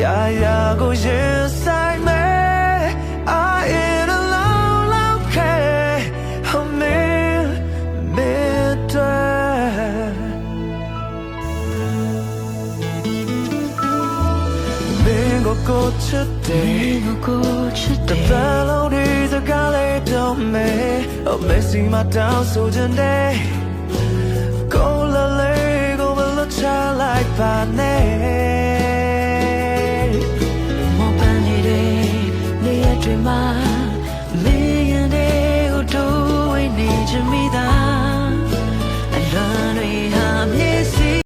ရာကိုရင်ဆိုင်မယ် I ain't alone okay I'm in midday မင်းကိုချစ်တယ်တပန်းလုံးဒီစကားလေးပြောမယ် Oh Messi မတောင်းဆိုချင်တယ်ကိုလာလေးကိုမလွတ်ချလိုက်ပါနဲ့မောပန်းနေတဲ့နေရာတွေမှာ